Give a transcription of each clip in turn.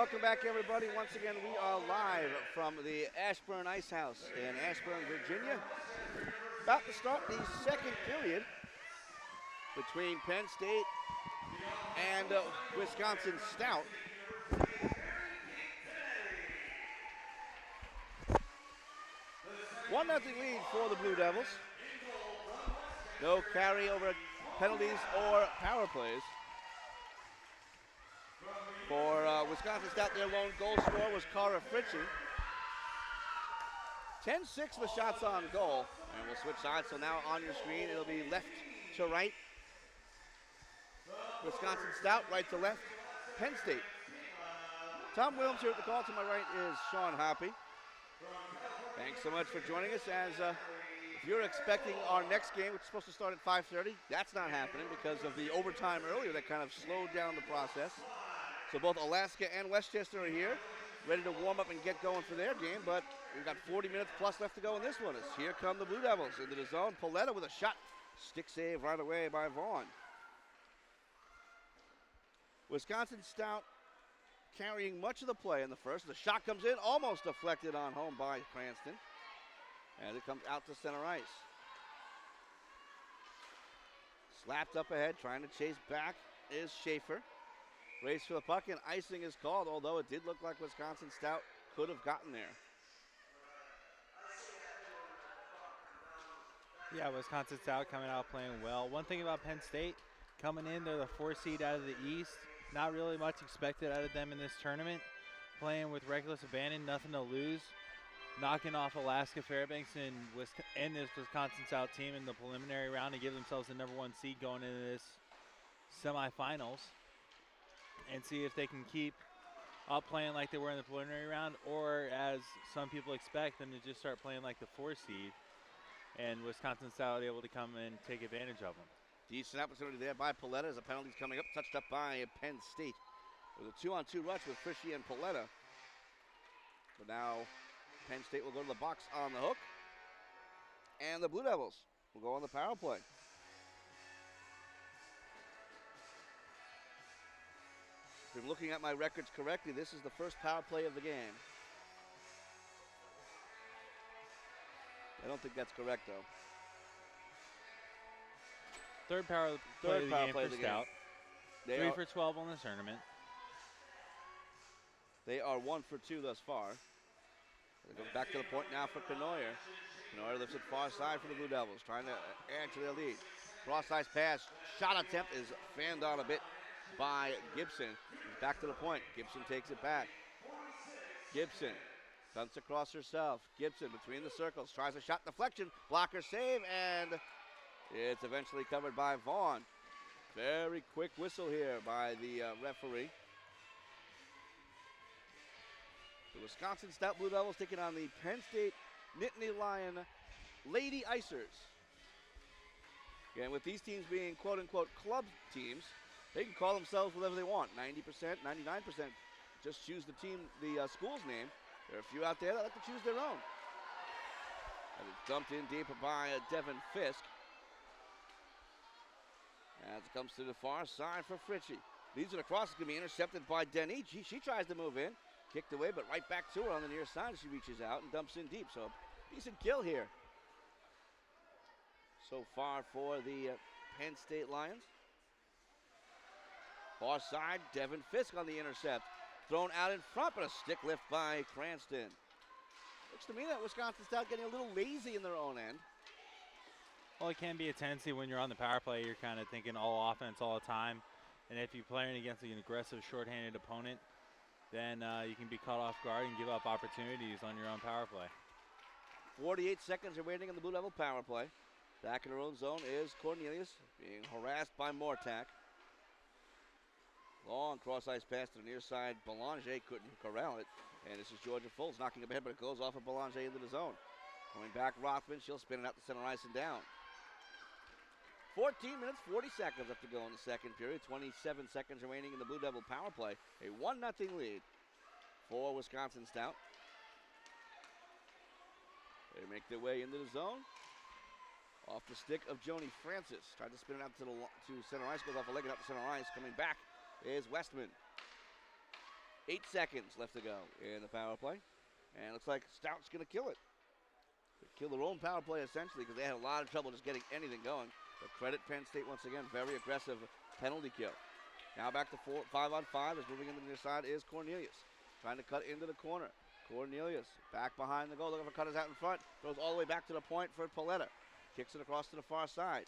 Welcome back, everybody. Once again, we are live from the Ashburn Ice House in Ashburn, Virginia. About to start the second period between Penn State and Wisconsin-Stout. One nothing lead for the Blue Devils. No carryover penalties or power plays. For Wisconsin-Stout, their lone goal scorer was Cara Fritchie. 10-6 the shots on goal. And we'll switch sides, so now on your screen it'll be left to right. Wisconsin-Stout, right to left. Penn State. Tom Williams here at the call. To my right is Sean Hoppy. Thanks so much for joining us. As if you're expecting our next game, which is supposed to start at 5:30, that's not happening because of the overtime earlier that kind of slowed down the process. So both Alaska and Westchester are here, ready to warm up and get going for their game, but we've got 40 minutes plus left to go in this one. As here come the Blue Devils into the zone. Pauletta with a shot. Stick save right away by Vaughn. Wisconsin-Stout carrying much of the play in the first. The shot comes in, almost deflected on home by Cranston. And it comes out to center ice. Slapped up ahead, trying to chase back is Schaefer. Race for the puck, and icing is called, although it did look like Wisconsin-Stout could have gotten there. Yeah, Wisconsin-Stout coming out playing well. One thing about Penn State, coming in, they're the 4th seed out of the East. Not really much expected out of them in this tournament. Playing with reckless abandon, nothing to lose. Knocking off Alaska Fairbanks and this Wisconsin-Stout team in the preliminary round to give themselves the #1 seed going into this semifinals. And see if they can keep up playing like they were in the preliminary round, or as some people expect them to just start playing like the 4 seed, and Wisconsin-Stout able to come and take advantage of them. Decent opportunity there by Pauletta as the penalty's coming up, touched up by Penn State. It was a 2-on-2 rush with Fritchie and Pauletta. But now Penn State will go to the box on the hook, and the Blue Devils will go on the power play. If I'm looking at my records correctly, this is the first power play of the game. I don't think that's correct, though. Third power play of the game for Stout. 3 for 12 on the tournament. They are 1 for 2 thus far. They go back to the point now for Canoyer. Canoyer lifts it far side for the Blue Devils, trying to add to their lead. Cross-ice pass, shot attempt is fanned on a bit by Gibson. Back to the point. Gibson takes it back. Gibson comes across herself. Gibson between the circles, tries a shot deflection, blocker save, and it's eventually covered by Vaughn. Very quick whistle here by the referee. The Wisconsin-Stout Blue Devils taking on the Penn State Nittany Lion Lady Icers. Again, with these teams being quote-unquote club teams, they can call themselves whatever they want. 90%, 99%. Just choose the team, the school's name. There are a few out there that like to choose their own. And it's dumped in deep by Devin Fisk. As it comes to the far side for Fritchie. Leads it across. It's going to be intercepted by Denny. She tries to move in. Kicked away, but right back to her on the near side. She reaches out and dumps in deep. So decent kill here so far for the Penn State Lions. Far side, Devin Fisk on the intercept. Thrown out in front, but a stick lift by Cranston. Looks to me that Wisconsin-Stout getting a little lazy in their own end. Well, it can be a tendency when you're on the power play. You're kind of thinking all offense all the time. And if you're playing against an aggressive, shorthanded opponent, then you can be caught off guard and give up opportunities on your own power play. 48 seconds remaining in the Blue Devil power play. Back in her own zone is Cornelius being harassed by Mortak. Long cross-ice pass to the near side. Belanger couldn't corral it. And this is Georgia Fultz knocking it ahead, but it goes off of Belanger into the zone. Coming back, Rothman. She'll spin it out to center ice and down. 14 minutes, 40 seconds left to go in the second period. 27 seconds remaining in the Blue Devil power play. A 1-0 lead for Wisconsin-Stout. They make their way into the zone. Off the stick of Joni Francis. Tried to spin it out to center ice. Goes off a leg and out to center ice. Coming back is Westman. 8 seconds left to go in the power play. And it looks like Stout's going to kill it. Kill their own power play, essentially, because they had a lot of trouble just getting anything going. But credit Penn State once again, very aggressive penalty kill. Now back to 5-on-5. As moving into the near side is Cornelius. Trying to cut into the corner. Cornelius back behind the goal, looking for cutters out in front. Throws all the way back to the point for Paletta. Kicks it across to the far side.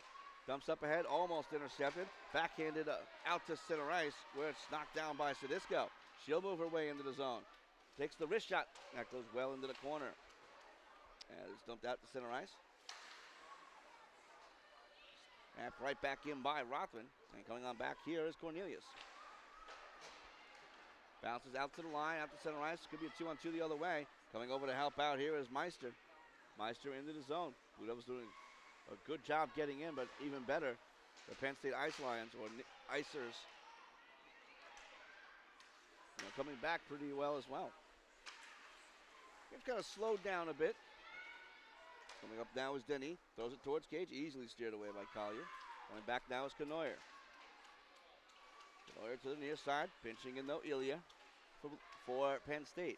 Dumps up ahead, almost intercepted. Backhanded out to center ice, where it's knocked down by Sadisco. She'll move her way into the zone. Takes the wrist shot. That goes well into the corner. And it's dumped out to center ice. And right back in by Rothman. And coming on back here is Cornelius. Bounces out to the line, out to center ice. Could be a 2-on-2 the other way. Coming over to help out here is Meister. Meister into the zone. Blue Devils doing a good job getting in, but even better, the Penn State Ice Lions, or Icers, coming back pretty well as well. It's kind of slowed down a bit. Coming up now is Denny. Throws it towards Cage. Easily steered away by Collier. Coming back now is Canoyer. Canoyer to the near side. Pinching in though Ilya for Penn State.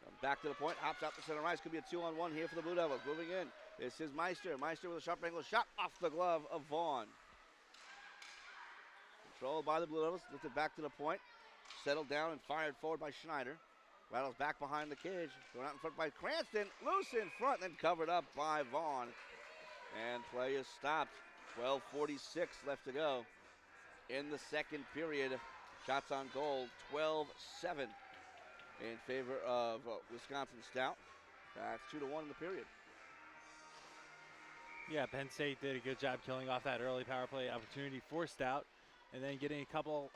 Comes back to the point. Hops out to center ice. Could be a 2-on-1 here for the Blue Devils. Moving in. This is Meister. Meister with a sharp angle shot off the glove of Vaughn. Controlled by the Blue Devils. Lifted back to the point. Settled down and fired forward by Schneider. Rattles back behind the cage. Thrown out in front by Cranston. Loose in front, then covered up by Vaughn. And play is stopped. 12:46 left to go in the second period. Shots on goal, 12-7 in favor of Wisconsin-Stout. That's 2-1 in the period. Yeah, Penn State did a good job killing off that early power play opportunity for Stout, and then getting a couple,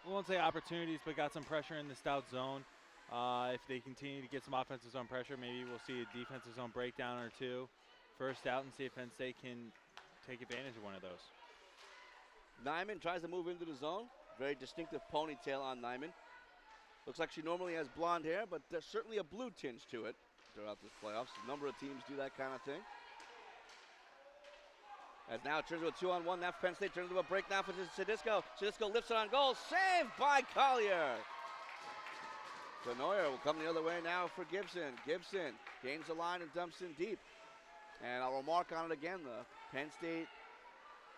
I won't say opportunities, but got some pressure in the Stout zone. If they continue to get some offensive zone pressure, maybe we'll see a defensive zone breakdown or two for Stout and see if Penn State can take advantage of one of those. Nyman tries to move into the zone. Very distinctive ponytail on Nyman. Looks like she normally has blonde hair, but there's certainly a blue tinge to it throughout this playoffs. A number of teams do that kind of thing. As now it turns to a 2-on-1. Now Penn State turns into a break now for Sadisco. Sadisco lifts it on goal. Saved by Collier. Canoyer will come the other way now for Gibson. Gibson gains the line and dumps in deep. And I'll remark on it again, the Penn State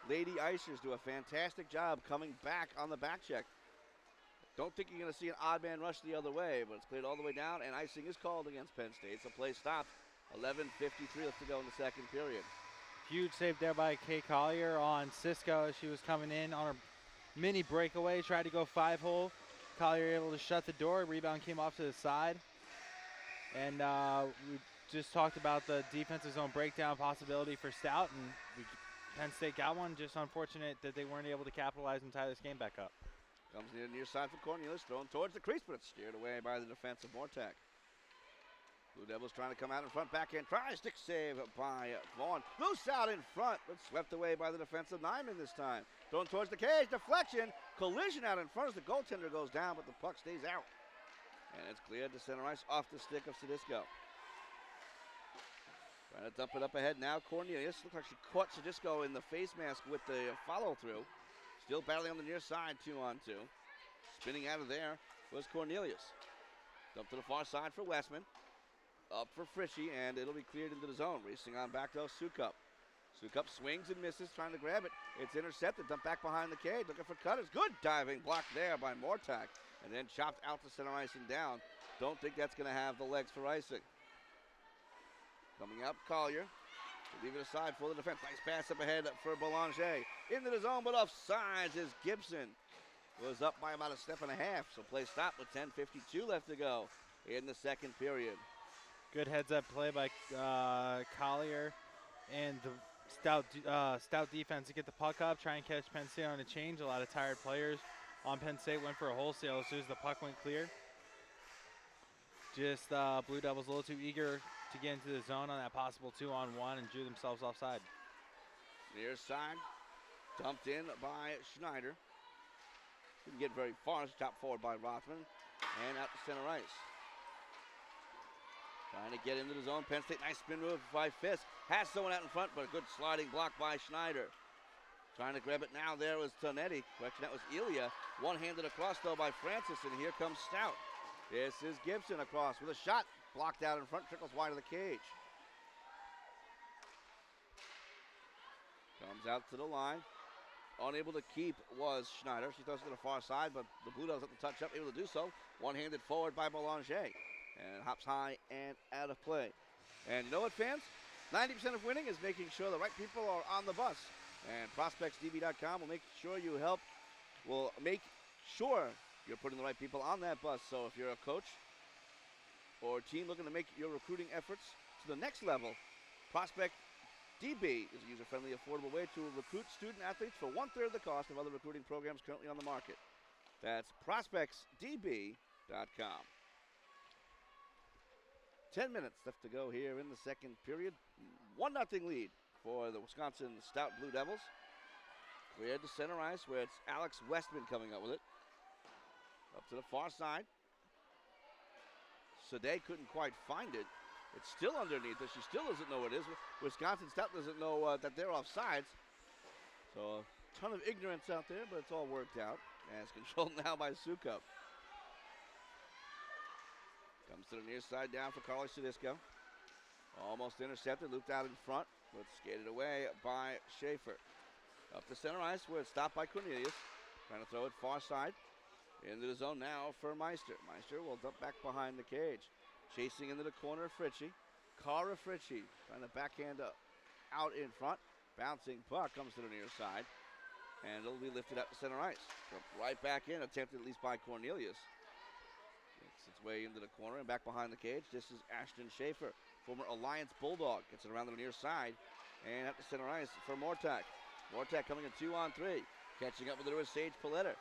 Lady Icers do a fantastic job coming back on the back check. Don't think you're going to see an odd man rush the other way, but it's cleared all the way down, and icing is called against Penn State. So play stopped. 11:53 left to go in the second period. Huge save there by Kay Collier on Cisco as she was coming in on her mini breakaway. Tried to go 5-hole. Collier able to shut the door. Rebound came off to the side. And we just talked about the defensive zone breakdown possibility for Stout, and Penn State got one. Just unfortunate that they weren't able to capitalize and tie this game back up. Comes near the near side for Cornelius, thrown towards the crease, but it's steered away by the defensive Mortak. Blue Devils trying to come out in front, backhand try, stick save by Vaughn. Loose out in front, but swept away by the defensive Nyman this time. Thrown towards the cage, deflection, collision out in front as the goaltender goes down, but the puck stays out. And it's cleared to center ice off the stick of Sadisco. Trying to dump it up ahead now, Cornelius. Looks like she caught Sadisco in the face mask with the follow-through. Still battling on the near side, 2-on-2. Spinning out of there was Cornelius. Dump to the far side for Westman. Up for Fritchie, and it'll be cleared into the zone. Racing on back to Sukup. Sukup swings and misses, trying to grab it. It's intercepted, dumped back behind the cage, looking for cutters. Good diving block there by Mortak, and then chopped out to center ice and down. Don't think that's going to have the legs for icing. Coming up, Collier. Leave it aside for the defense. Nice pass up ahead for Belanger. Into the zone, but offsides is Gibson. Was up by about a step and a half, so play stop with 10:52 left to go in the second period. Good heads-up play by Collier and the Stout defense to get the puck up, try and catch Penn State on a change. A lot of tired players on Penn State went for a wholesale as soon as the puck went clear. Just Blue Devils a little too eager to get into the zone on that possible 2-on-1 and drew themselves offside. Near side, dumped in by Schneider. Didn't get very far. It's chopped forward by Rothman and out to center ice. Trying to get into the zone. Penn State, nice spin move by Fisk. Has someone out in front, but a good sliding block by Schneider. Trying to grab it now. There was Tonetti. Correction, that was Ilya. One-handed across, though, by Francis, and here comes Stout. This is Gibson across with a shot. Blocked out in front, trickles wide of the cage. Comes out to the line. Unable to keep was Schneider. She throws it to the far side, but the Blue Devils have to touch up, able to do so. One-handed forward by Belanger. And hops high and out of play. And you know what, fans? 90% of winning is making sure the right people are on the bus. And ProspectsDB.com will make sure you're putting the right people on that bus. So if you're a coach or a team looking to make your recruiting efforts to the next level, Prospect DB is a user-friendly, affordable way to recruit student-athletes for 1/3 of the cost of other recruiting programs currently on the market. That's ProspectsDB.com. 10 minutes left to go here in the second period. 1-0 lead for the Wisconsin-Stout Blue Devils. Cleared to center ice where it's Alex Westman coming up with it. Up to the far side. Sade couldn't quite find it. It's still underneath her. She still doesn't know what it is. Wisconsin-Stout doesn't know that they're offsides. So a ton of ignorance out there, but it's all worked out. And it's controlled now by Sukup. Comes to the near side down for Carly Sadisco. Almost intercepted, looped out in front, but skated away by Schaefer. Up the center ice where it's stopped by Cornelius. Trying to throw it far side. Into the zone now for Meister. Meister will dump back behind the cage. Chasing into the corner of Fritchie. Cara Fritchie trying to backhand up out in front. Bouncing puck comes to the near side. And it'll be lifted up to center ice. Jump right back in, attempted at least by Cornelius. Gets its way into the corner and back behind the cage. This is Ashton Schaefer, former Alliance Bulldog. Gets it around the near side. And at the center ice for Mortak. Mortak coming in 2-on-3. Catching up with it was Sage Paletta.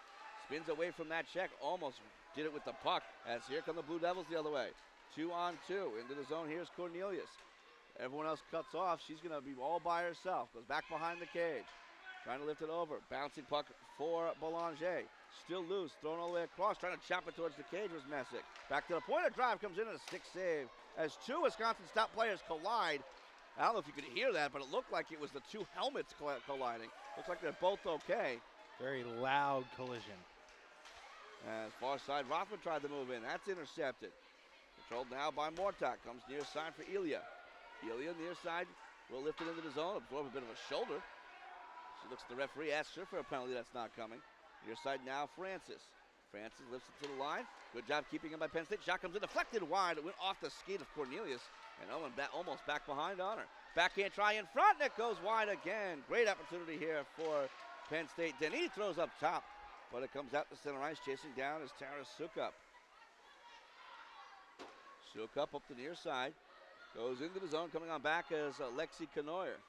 Spins away from that check. Almost did it with the puck. As here come the Blue Devils the other way. 2-on-2. Into the zone. Here's Cornelius. Everyone else cuts off. She's going to be all by herself. Goes back behind the cage. Trying to lift it over. Bouncing puck for Belanger. Still loose. Thrown all the way across. Trying to chop it towards the cage was Messick. Back to the point. A drive comes in and a stick save. As two Wisconsin-Stout players collide. I don't know if you could hear that, but it looked like it was the two helmets colliding. Looks like they're both okay. Very loud collision. As far side, Rothman tried to move in. That's intercepted. Controlled now by Mortak. Comes near side for Ilya. Ilya near side will lift it into the zone. Absorb a bit of a shoulder. She looks at the referee, asks her for a penalty. That's not coming. Near side now, Francis. Francis lifts it to the line. Good job keeping him by Penn State. Shot comes in, deflected wide. It went off the skate of Cornelius. And Owen almost back behind on her. Backhand try in front, and it goes wide again. Great opportunity here for Penn State. Denis throws up top, but it comes out to center ice. Chasing down is Tara Sukup. Sukup up the near side. Goes into the zone, coming on back as Lexi Canoyer.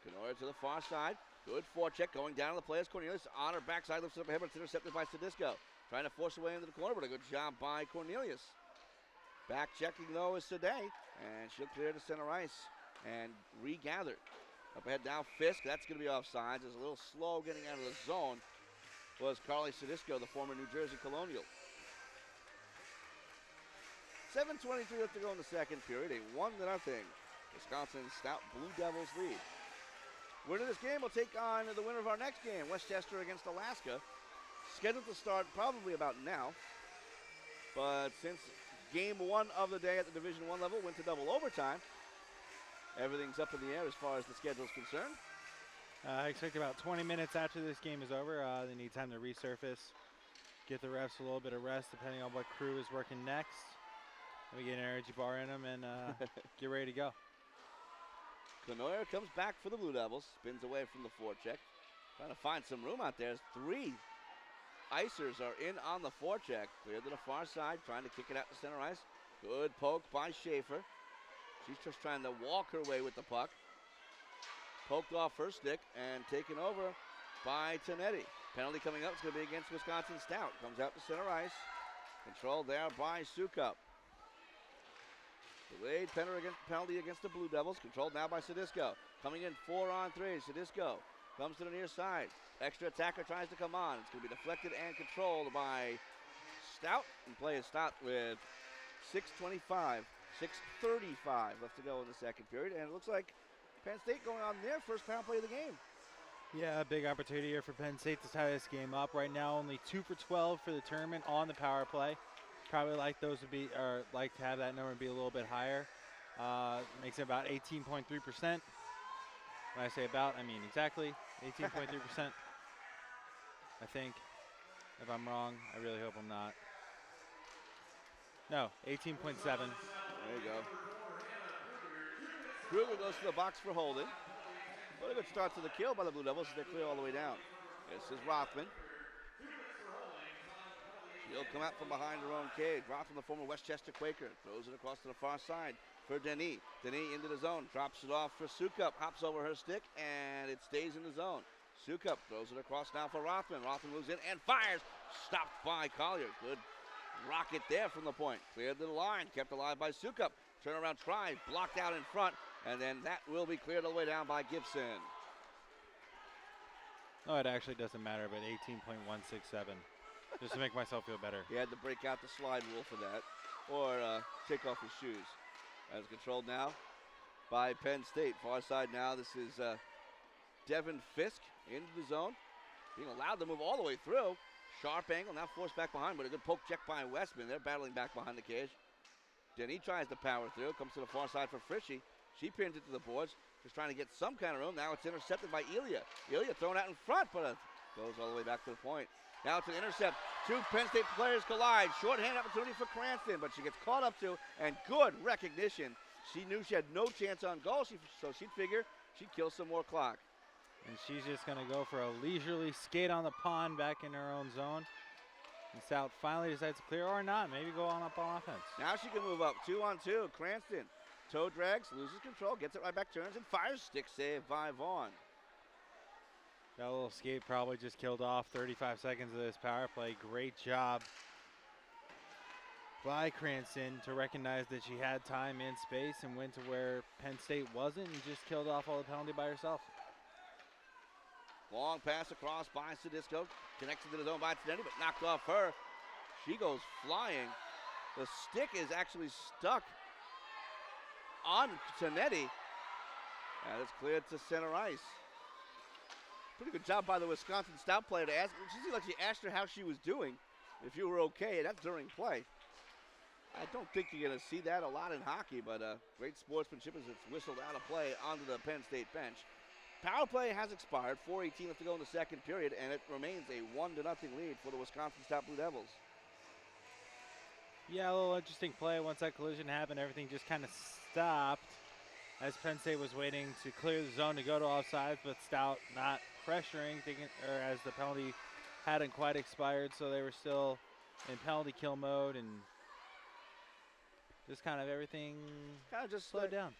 Canoyer to the far side. Good forecheck going down to the players. Cornelius on her backside, lifts it up ahead, but it's intercepted by Sadisco. Trying to force her way into the corner, but a good job by Cornelius. Back checking though is Sade, and she'll clear to center ice and regather. Up ahead now, Fisk. That's going to be offsides. It's a little slow getting out of the zone. Was Carly Sadisco, the former New Jersey Colonial. 7:23 left to go in the second period. A 1-0 Wisconsin-Stout Blue Devils lead. Winner of this game will take on the winner of our next game, Westchester against Alaska. Scheduled to start probably about now. But since game one of the day at the Division I level went to double overtime, everything's up in the air as far as the schedule is concerned. I expect about 20 minutes after this game is over, they need time to resurface, get the refs a little bit of rest depending on what crew is working next. Let me get an energy bar in them and get ready to go. Canoyer comes back for the Blue Devils, spins away from the forecheck. Trying to find some room out there. Three icers are in on the forecheck. Clear to the far side, trying to kick it out to center ice. Good poke by Schaefer. She's just trying to walk her way with the puck. Poked off her stick and taken over by Tonetti. Penalty coming up. It's going to be against Wisconsin-Stout. Comes out to center ice. Controlled there by Sukup. Delayed penalty against the Blue Devils. Controlled now by Sadisco. Coming in 4-on-3. Sadisco comes to the near side. Extra attacker tries to come on. It's going to be deflected and controlled by Stout. And play is stopped with 6:35 left to go in the second period. And it looks like Penn State going on their first power play of the game. Yeah, a big opportunity here for Penn State to tie this game up. Right now, only 2 for 12 for the tournament on the power play. Probably like those to be, or like to have that number be a little bit higher. Makes it about 18.3%. When I say about, I mean exactly 18.3%. I think. If I'm wrong, I really hope I'm not. No, 18.7. There you go. Kruger goes to the box for holding. But a good start to the kill by the Blue Devils as they clear all the way down. This is Rothman. She'll come out from behind her own cage. Rothman, the former Westchester Quaker, throws it across to the far side for Denis. Denis into the zone, drops it off for Sukup, hops over her stick, and it stays in the zone. Sukup throws it across now for Rothman. Rothman moves in and fires. Stopped by Collier. Good rocket there from the point. Cleared to the line, kept alive by Sukup. Turnaround try, blocked out in front, and then that will be cleared all the way down by Gibson. Oh, it actually doesn't matter, but 18.167, just to make myself feel better. He had to break out the slide rule for that, or take off his shoes. As controlled now by Penn State. Far side now, this is Devin Fisk into the zone, being allowed to move all the way through. Sharp angle, now forced back behind, but a good poke check by Westman. They're battling back behind the cage. Denny tries to power through, comes to the far side for Fritchie. She pins it to the boards, just trying to get some kind of room. Now it's intercepted by Elia. Elia thrown out in front, but goes all the way back to the point. Now it's an intercept. Two Penn State players collide. Shorthand opportunity for Cranston, but she gets caught up to, and good recognition. She knew she had no chance on goal, so she'd figure she'd kill some more clock. And she's just going to go for a leisurely skate on the pond back in her own zone. And Stout finally decides to clear or not. Maybe go on up on offense. Now she can move up 2-on-2. Cranston toe drags, loses control, gets it right back, turns and fires. Stick save by Vaughn. That little skate probably just killed off 35 seconds of this power play. Great job by Cranston to recognize that she had time and space and went to where Penn State wasn't and just killed off all the penalty by herself. Long pass across by Sadisco. Connected to the zone by Tenetti, but knocked off her. She goes flying. The stick is actually stuck on Tenetti. And it's cleared to center ice. Pretty good job by the Wisconsin-Stout player to ask. She seemed like she asked her how she was doing, if you were okay, and that's during play. I don't think you're going to see that a lot in hockey, but great sportsmanship as it's whistled out of play onto the Penn State bench. Power play has expired. 4:18 left to go in the second period, and it remains a 1-0 lead for the Wisconsin-Stout Blue Devils. Yeah, a little interesting play. Once that collision happened, everything just kind of stopped as Penn State was waiting to clear the zone to go to offsides, but Stout not pressuring, or as the penalty hadn't quite expired, so they were still in penalty kill mode, and just kind of everything kind of just slowed down.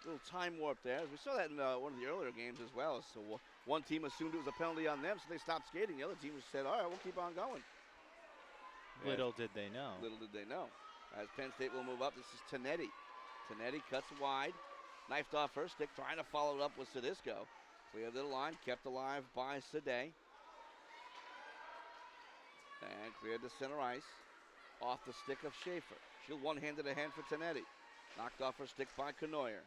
Little time warp there. We saw that in one of the earlier games as well. So one team assumed it was a penalty on them, so they stopped skating. The other team just said, all right, we'll keep on going. Little did they know. Little did they know. As Penn State will move up, this is Tenetti. Tenetti cuts wide, knifed off her stick, trying to follow it up with Sadisco. Cleared the line, kept alive by Sade. And cleared the center ice off the stick of Schaefer. She'll one-handed a hand for Tenetti. Knocked off her stick by Canoyer.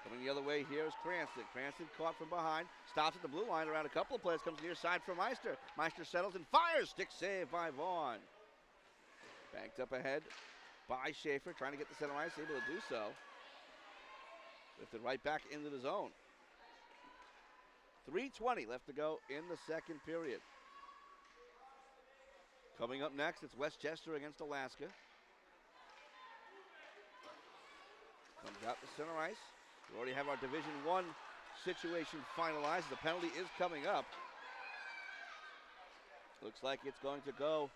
Coming the other way here is Cranston. Cranston caught from behind. Stops at the blue line around a couple of players. Comes near side for Meister. Meister settles and fires. Stick save by Vaughn. Banked up ahead by Schaefer. Trying to get the center ice. Able to do so. Lifted right back into the zone. 3:20 left to go in the second period. Coming up next, it's Westchester against Alaska. Comes out to center ice. We already have our Division I situation finalized. The penalty is coming up. Looks like it's going to go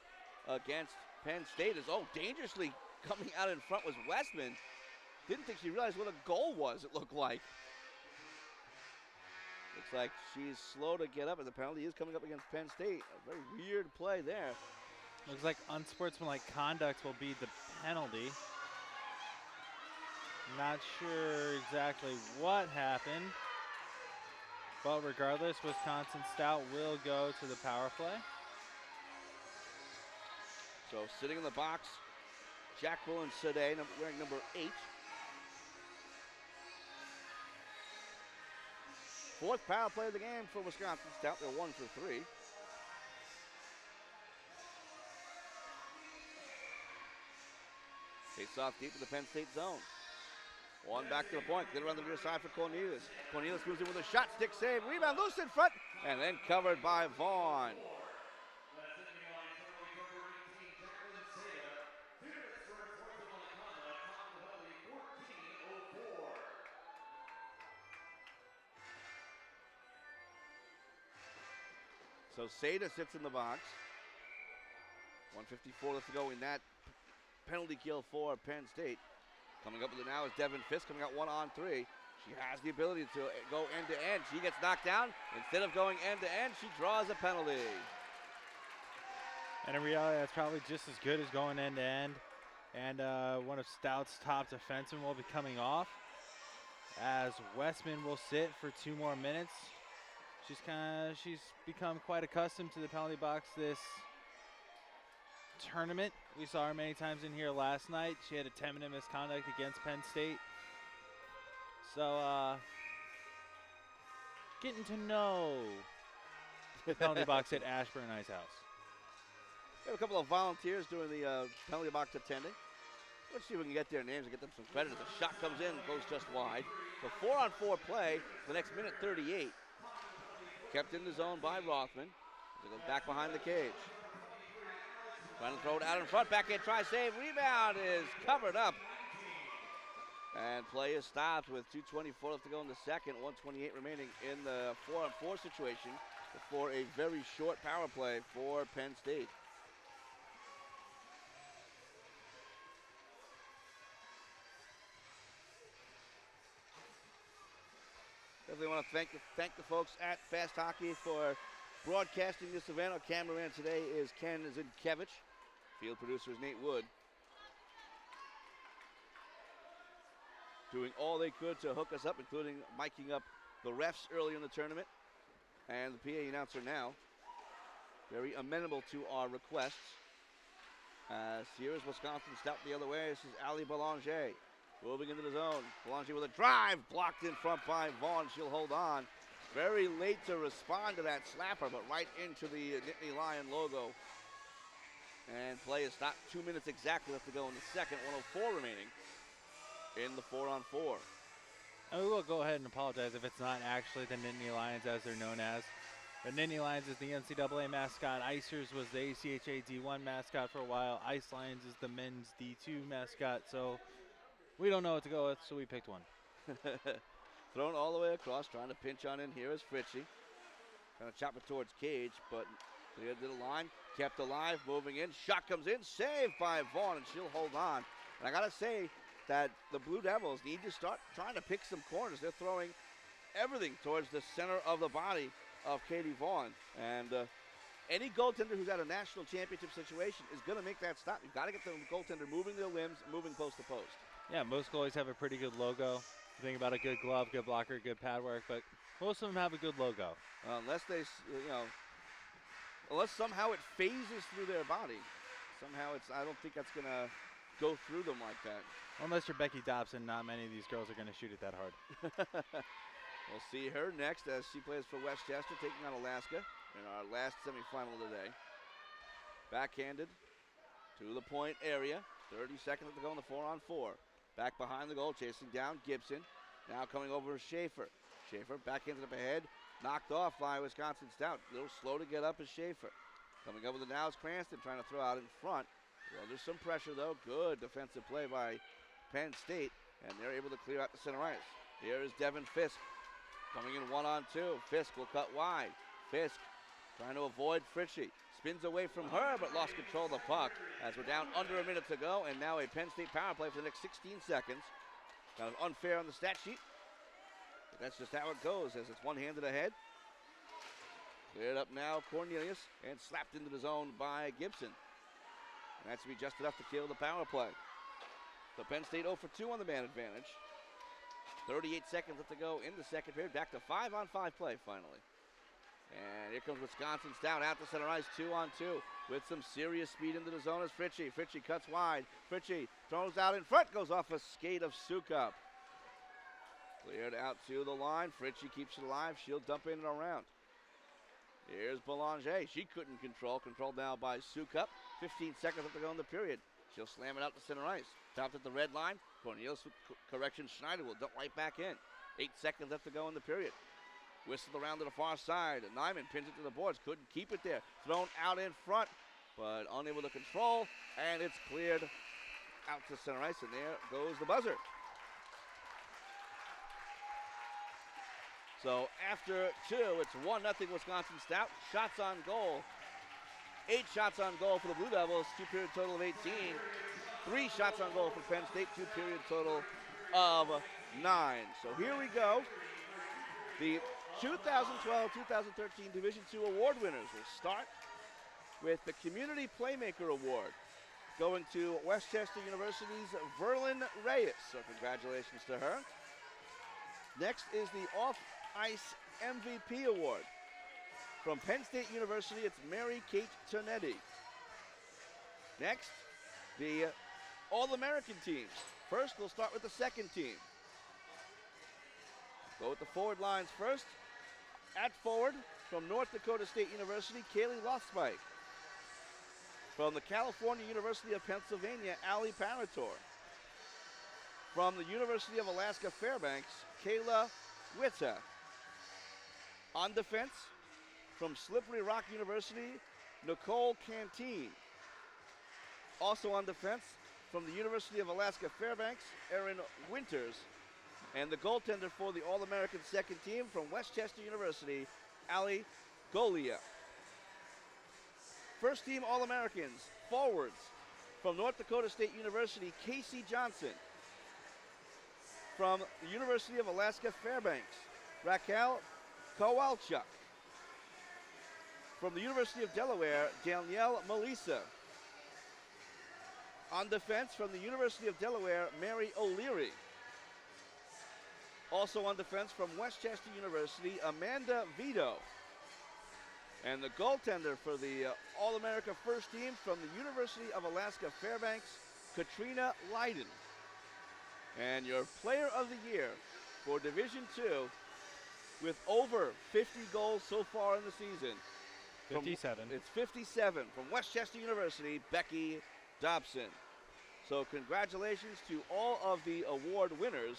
against Penn State. Dangerously coming out in front was Westman. Didn't think she realized what a goal was, it looked like. Looks like she's slow to get up, and the penalty is coming up against Penn State. A very weird play there. Looks like unsportsmanlike conduct will be the penalty. Not sure exactly what happened, but regardless, Wisconsin-Stout will go to the power play. So sitting in the box, Jacqueline Sade, wearing number 8. Fourth power play of the game for Wisconsin-Stout. They're 1 for 3. Face off deep in the Penn State zone. One back to the point. Get around the near side for Cornelius. Cornelius moves in with a shot, stick save, rebound, loose in front, and then covered by Vaughn. So Seda sits in the box. 1:54 left to go in that penalty kill for Penn State. Coming up with it now is Devin Fisk, coming out 1-on-3. She has the ability to go end to end. She gets knocked down. Instead of going end to end, she draws a penalty. And in reality, that's probably just as good as going end to end. And one of Stout's top defensemen will be coming off, as Westman will sit for 2 more minutes. She's become quite accustomed to the penalty box this tournament. We saw her many times in here last night. She had a 10-minute misconduct against Penn State. So getting to know the penalty box at Ashburn Ice House. We have a couple of volunteers doing the penalty box attending. Let's see if we can get their names and get them some credit. As the shot comes in, goes just wide. So 4-on-4 play for the next minute 38. Kept in the zone by Rothman. As it goes back behind the cage. Trying to throw it out in front. Backhand try, save. Rebound is covered up. And play is stopped with 2:24 left to go in the second. 1:28 remaining in the 4-on-4 situation before a very short power play for Penn State. Definitely want to thank the folks at Fast Hockey for broadcasting this event. Our cameraman today is Ken Zinkevich. Field producer is Nate Wood. Doing all they could to hook us up, including miking up the refs early in the tournament. And the PA announcer now, very amenable to our requests. Here is Wisconsin-Stout the other way. This is Ali Belanger. Moving into the zone. Belanger with a drive, blocked in front by Vaughn. She'll hold on. Very late to respond to that slapper, but right into the Nittany Lion logo. And play is stopped. 2 minutes exactly left to go in the second. 1:04 remaining in the 4-on-4. And we will go ahead and apologize if it's not actually the Nittany Lions as they're known as. The Nittany Lions is the NCAA mascot. Icers was the ACHA D1 mascot for a while. Ice Lions is the men's D2 mascot. So we don't know what to go with, so we picked one. Thrown all the way across, trying to pinch on in here is Fritchie. Trying to chop it towards Cage, but cleared to the line, kept alive, moving in. Shot comes in, saved by Vaughn, and she'll hold on. And I got to say that the Blue Devils need to start trying to pick some corners. They're throwing everything towards the center of the body of Katie Vaughn. And any goaltender who's at a national championship situation is going to make that stop. You've got to get the goaltender moving their limbs, moving post to post. Yeah, most goalies have a pretty good logo. You think about a good glove, good blocker, good pad work, but most of them have a good logo. Unless they, unless somehow it phases through their body. Somehow I don't think that's going to go through them like that. Unless you're Becky Dobson, not many of these girls are going to shoot it that hard. We'll see her next as she plays for Westchester, taking on Alaska in our last semifinal of the day. Backhanded to the point area. 30 seconds to go in the 4-on-4. Back behind the goal, chasing down Gibson. Now coming over to Schaefer. Schaefer backhanded up ahead. Knocked off by Wisconsin-Stout. A little slow to get up is Schaefer. Coming over the now is Cranston, trying to throw out in front. Well, there's some pressure, though. Good defensive play by Penn State, and they're able to clear out the center ice. Here is Devin Fisk coming in 1-on-2. Fisk will cut wide. Fisk trying to avoid Fritchie. Spins away from her, but lost control of the puck as we're down under a minute to go, and now a Penn State power play for the next 16 seconds. Kind of unfair on the stat sheet, but that's just how it goes as it's one-handed ahead. Cleared up now, Cornelius, and slapped into the zone by Gibson. And that's to be just enough to kill the power play. So Penn State 0 for 2 on the man advantage. 38 seconds left to go in the second period. Back to 5-on-5 play finally. And here comes Wisconsin-Stout out to center ice, 2-on-2 with some serious speed into the zone as Fritchie. Fritchie cuts wide. Fritchie throws out in front, goes off a skate of Sukup. Cleared out to the line. Fritchie keeps it alive. She'll dump in and around. Here's Belanger. She couldn't control. Controlled now by Sukup. 15 seconds left to go in the period. She'll slam it out to center ice. Topped at the red line. Cornelius with correction. Schneider will dump right back in. 8 seconds left to go in the period. Whistled around to the far side. Nyman pins it to the boards. Couldn't keep it there. Thrown out in front, but unable to control. And it's cleared out to center ice. And there goes the buzzer. So after 2, it's 1-0 Wisconsin-Stout. Shots on goal. 8 shots on goal for the Blue Devils. 2-period total of 18. 3 shots on goal for Penn State. 2-period total of 9. So here we go. The 2012-2013 Division II award winners will start with the Community Playmaker Award going to Westchester University's Verlin Reyes. So congratulations to her. Next is the Off-Ice MVP Award. From Penn State University, it's Mary Kate Tonetti. Next, the All-American teams. First, we'll start with the second team. Go with the forward lines first. At forward, from North Dakota State University, Kaylee Lothspike. From the California University of Pennsylvania, Allie Parator. From the University of Alaska Fairbanks, Kayla Witta. On defense, from Slippery Rock University, Nicole Canteen. Also on defense, from the University of Alaska Fairbanks, Erin Winters. And the goaltender for the All-American second team from Westchester University, Ali Golia. First team All-Americans, forwards, from North Dakota State University, Casey Johnson. From the University of Alaska Fairbanks, Raquel Kowalchuk. From the University of Delaware, Danielle Melissa. On defense, from the University of Delaware, Mary O'Leary. Also on defense from Westchester University, Amanda Vito. And the goaltender for the All-America first team from the University of Alaska Fairbanks, Katrina Leiden. And your player of the year for Division II with over 50 goals so far in the season. 57. It's 57 from Westchester University, Becky Dobson. So congratulations to all of the award winners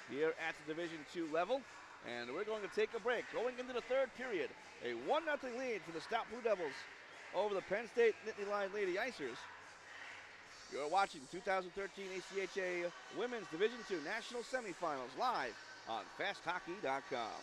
here at the Division II level. And we're going to take a break. Going into the third period, a 1-0 lead for the Stout Blue Devils over the Penn State Nittany Lion Lady Icers. You're watching 2013 ACHA Women's Division II National Semifinals live on FastHockey.com.